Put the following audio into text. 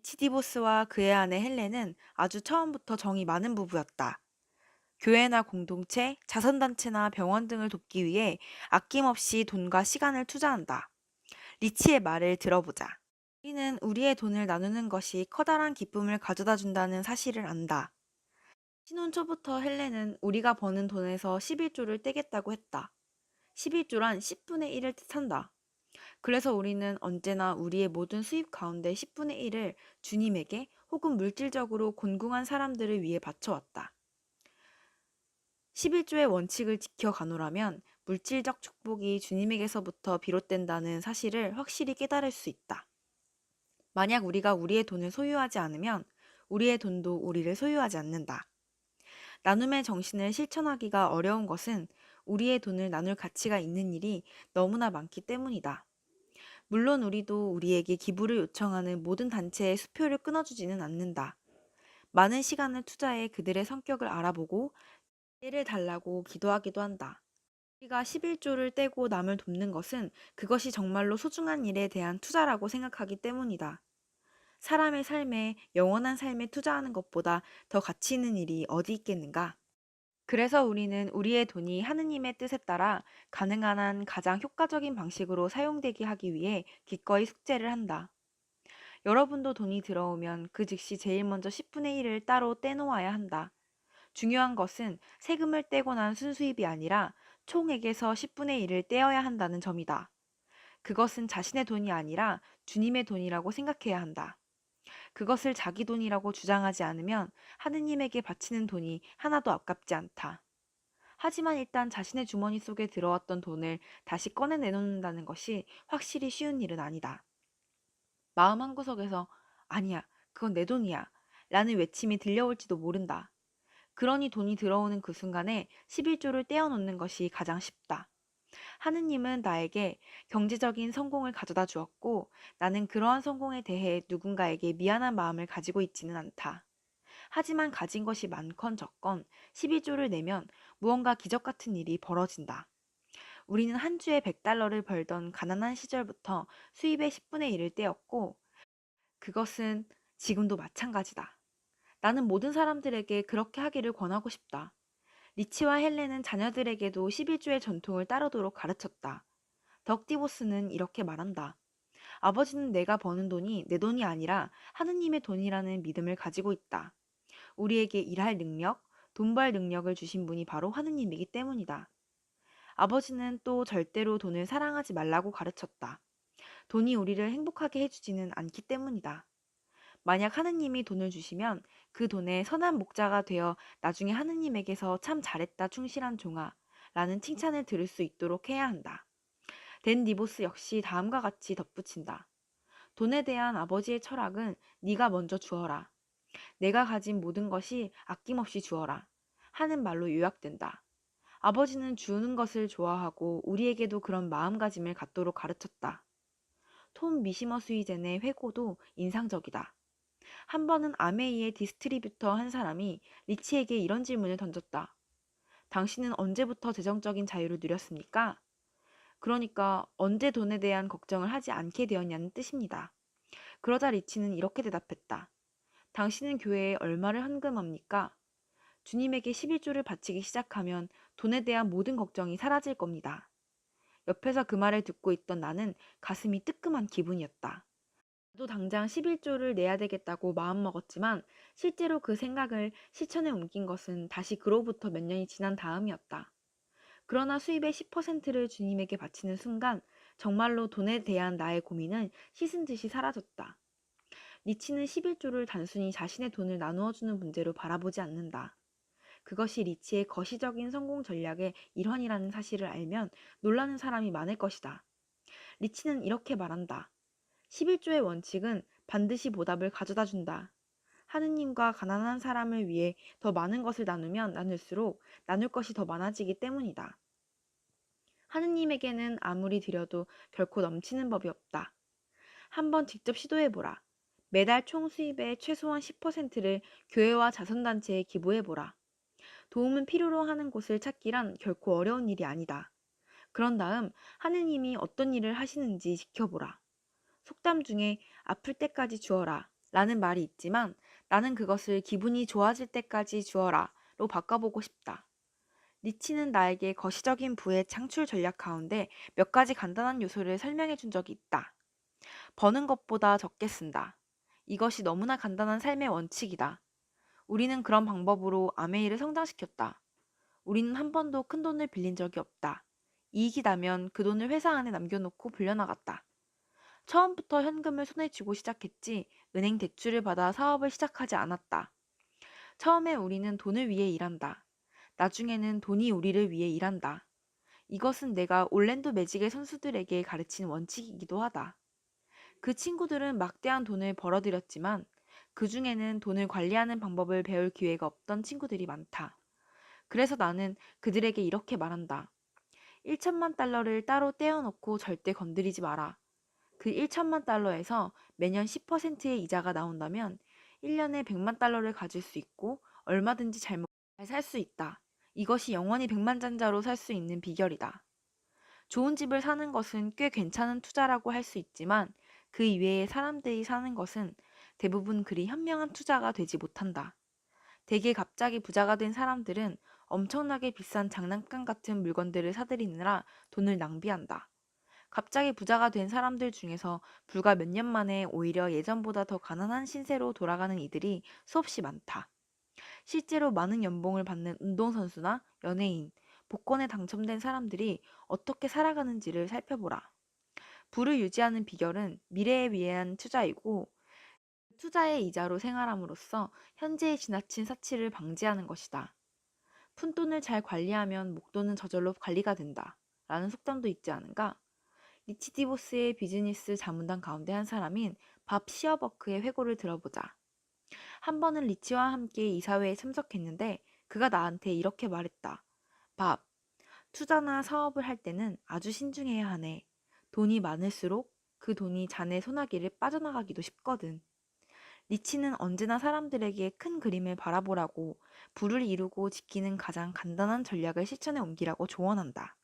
리치디보스와 그의 아내 헬렌은 아주 처음부터 정이 많은 부부였다. 교회나 공동체, 자선단체나 병원 등을 돕기 위해 아낌없이 돈과 시간을 투자한다. 리치의 말을 들어보자. 우리는 우리의 돈을 나누는 것이 커다란 기쁨을 가져다 준다는 사실을 안다. 신혼 초부터 헬렌은 우리가 버는 돈에서 11조를 떼겠다고 했다. 11조란 10분의 1을 뜻한다. 그래서 우리는 언제나 우리의 모든 수입 가운데 10분의 1을 주님에게 혹은 물질적으로 곤궁한 사람들을 위해 바쳐왔다. 11조의 원칙을 지켜가노라면 물질적 축복이 주님에게서부터 비롯된다는 사실을 확실히 깨달을 수 있다. 만약 우리가 우리의 돈을 소유하지 않으면 우리의 돈도 우리를 소유하지 않는다. 나눔의 정신을 실천하기가 어려운 것은 우리의 돈을 나눌 가치가 있는 일이 너무나 많기 때문이다. 물론 우리도 우리에게 기부를 요청하는 모든 단체의 수표를 끊어주지는 않는다. 많은 시간을 투자해 그들의 성격을 알아보고 예를 달라고 기도하기도 한다. 우리가 11조를 떼고 남을 돕는 것은 그것이 정말로 소중한 일에 대한 투자라고 생각하기 때문이다. 사람의 삶에 영원한 삶에 투자하는 것보다 더 가치 있는 일이 어디 있겠는가? 그래서 우리는 우리의 돈이 하느님의 뜻에 따라 가능한 한 가장 효과적인 방식으로 사용되게 하기 위해 기꺼이 숙제를 한다. 여러분도 돈이 들어오면 그 즉시 제일 먼저 10분의 1을 따로 떼놓아야 한다. 중요한 것은 세금을 떼고 난 순수입이 아니라 총액에서 10분의 1을 떼어야 한다는 점이다. 그것은 자신의 돈이 아니라 주님의 돈이라고 생각해야 한다. 그것을 자기 돈이라고 주장하지 않으면 하느님에게 바치는 돈이 하나도 아깝지 않다. 하지만 일단 자신의 주머니 속에 들어왔던 돈을 다시 꺼내 내놓는다는 것이 확실히 쉬운 일은 아니다. 마음 한구석에서 아니야, 그건 내 돈이야 라는 외침이 들려올지도 모른다. 그러니 돈이 들어오는 그 순간에 11조를 떼어놓는 것이 가장 쉽다. 하느님은 나에게 경제적인 성공을 가져다 주었고 나는 그러한 성공에 대해 누군가에게 미안한 마음을 가지고 있지는 않다. 하지만 가진 것이 많건 적건 11조를 내면 무언가 기적 같은 일이 벌어진다. 우리는 한 주에 100달러를 벌던 가난한 시절부터 수입의 10분의 1을 떼었고 그것은 지금도 마찬가지다. 나는 모든 사람들에게 그렇게 하기를 권하고 싶다. 리치와 헬렌은 자녀들에게도 11조의 전통을 따르도록 가르쳤다. 덕디보스는 이렇게 말한다. 아버지는 내가 버는 돈이 내 돈이 아니라 하느님의 돈이라는 믿음을 가지고 있다. 우리에게 일할 능력, 돈 벌 능력을 주신 분이 바로 하느님이기 때문이다. 아버지는 또 절대로 돈을 사랑하지 말라고 가르쳤다. 돈이 우리를 행복하게 해주지는 않기 때문이다. 만약 하느님이 돈을 주시면 그 돈의 선한 목자가 되어 나중에 하느님에게서 참 잘했다 충실한 종아 라는 칭찬을 들을 수 있도록 해야 한다. 댄 니보스 역시 다음과 같이 덧붙인다. 돈에 대한 아버지의 철학은 네가 먼저 주어라. 내가 가진 모든 것이 아낌없이 주어라. 하는 말로 요약된다. 아버지는 주는 것을 좋아하고 우리에게도 그런 마음가짐을 갖도록 가르쳤다. 톰 미시머 스위젠의 회고도 인상적이다. 한 번은 아메이의 디스트리뷰터 한 사람이 리치에게 이런 질문을 던졌다. 당신은 언제부터 재정적인 자유를 누렸습니까? 그러니까 언제 돈에 대한 걱정을 하지 않게 되었냐는 뜻입니다. 그러자 리치는 이렇게 대답했다. 당신은 교회에 얼마를 헌금합니까? 주님에게 11조를 바치기 시작하면 돈에 대한 모든 걱정이 사라질 겁니다. 옆에서 그 말을 듣고 있던 나는 가슴이 뜨끔한 기분이었다. 나도 당장 11조를 내야 되겠다고 마음먹었지만 실제로 그 생각을 실천에 옮긴 것은 다시 그로부터 몇 년이 지난 다음이었다. 그러나 수입의 10%를 주님에게 바치는 순간 정말로 돈에 대한 나의 고민은 씻은 듯이 사라졌다. 리치는 11조를 단순히 자신의 돈을 나누어주는 문제로 바라보지 않는다. 그것이 리치의 거시적인 성공 전략의 일환이라는 사실을 알면 놀라는 사람이 많을 것이다. 리치는 이렇게 말한다. 11조의 원칙은 반드시 보답을 가져다 준다. 하느님과 가난한 사람을 위해 더 많은 것을 나누면 나눌수록 나눌 것이 더 많아지기 때문이다. 하느님에게는 아무리 드려도 결코 넘치는 법이 없다. 한번 직접 시도해보라. 매달 총 수입의 최소한 10%를 교회와 자선단체에 기부해보라. 도움은 필요로 하는 곳을 찾기란 결코 어려운 일이 아니다. 그런 다음 하느님이 어떤 일을 하시는지 지켜보라. 속담 중에 아플 때까지 주어라 라는 말이 있지만 나는 그것을 기분이 좋아질 때까지 주어라 로 바꿔보고 싶다. 리치는 나에게 거시적인 부의 창출 전략 가운데 몇 가지 간단한 요소를 설명해 준 적이 있다. 버는 것보다 적게 쓴다. 이것이 너무나 간단한 삶의 원칙이다. 우리는 그런 방법으로 아메이를 성장시켰다. 우리는 한 번도 큰 돈을 빌린 적이 없다. 이익이 나면 그 돈을 회사 안에 남겨놓고 불려나갔다. 처음부터 현금을 손에 쥐고 시작했지 은행 대출을 받아 사업을 시작하지 않았다. 처음에 우리는 돈을 위해 일한다. 나중에는 돈이 우리를 위해 일한다. 이것은 내가 올랜도 매직의 선수들에게 가르친 원칙이기도 하다. 그 친구들은 막대한 돈을 벌어들였지만 그 중에는 돈을 관리하는 방법을 배울 기회가 없던 친구들이 많다. 그래서 나는 그들에게 이렇게 말한다. 1천만 달러를 따로 떼어놓고 절대 건드리지 마라. 그 1천만 달러에서 매년 10%의 이자가 나온다면 1년에 100만 달러를 가질 수 있고 얼마든지 잘 살 수 있다. 이것이 영원히 백만장자로 살 수 있는 비결이다. 좋은 집을 사는 것은 꽤 괜찮은 투자라고 할 수 있지만 그 이외에 사람들이 사는 것은 대부분 그리 현명한 투자가 되지 못한다. 대개 갑자기 부자가 된 사람들은 엄청나게 비싼 장난감 같은 물건들을 사들이느라 돈을 낭비한다. 갑자기 부자가 된 사람들 중에서 불과 몇 년 만에 오히려 예전보다 더 가난한 신세로 돌아가는 이들이 수없이 많다. 실제로 많은 연봉을 받는 운동선수나 연예인, 복권에 당첨된 사람들이 어떻게 살아가는지를 살펴보라. 부를 유지하는 비결은 미래에 위한 투자이고 투자의 이자로 생활함으로써 현재의 지나친 사치를 방지하는 것이다. 푼돈을 잘 관리하면 목돈은 저절로 관리가 된다. 라는 속담도 있지 않은가? 리치 디보스의 비즈니스 자문단 가운데 한 사람인 밥 시어버크의 회고를 들어보자. 한 번은 리치와 함께 이사회에 참석했는데 그가 나한테 이렇게 말했다. 밥, 투자나 사업을 할 때는 아주 신중해야 하네. 돈이 많을수록 그 돈이 자네 소나기를 빠져나가기도 쉽거든. 리치는 언제나 사람들에게 큰 그림을 바라보라고 부를 이루고 지키는 가장 간단한 전략을 실천에 옮기라고 조언한다.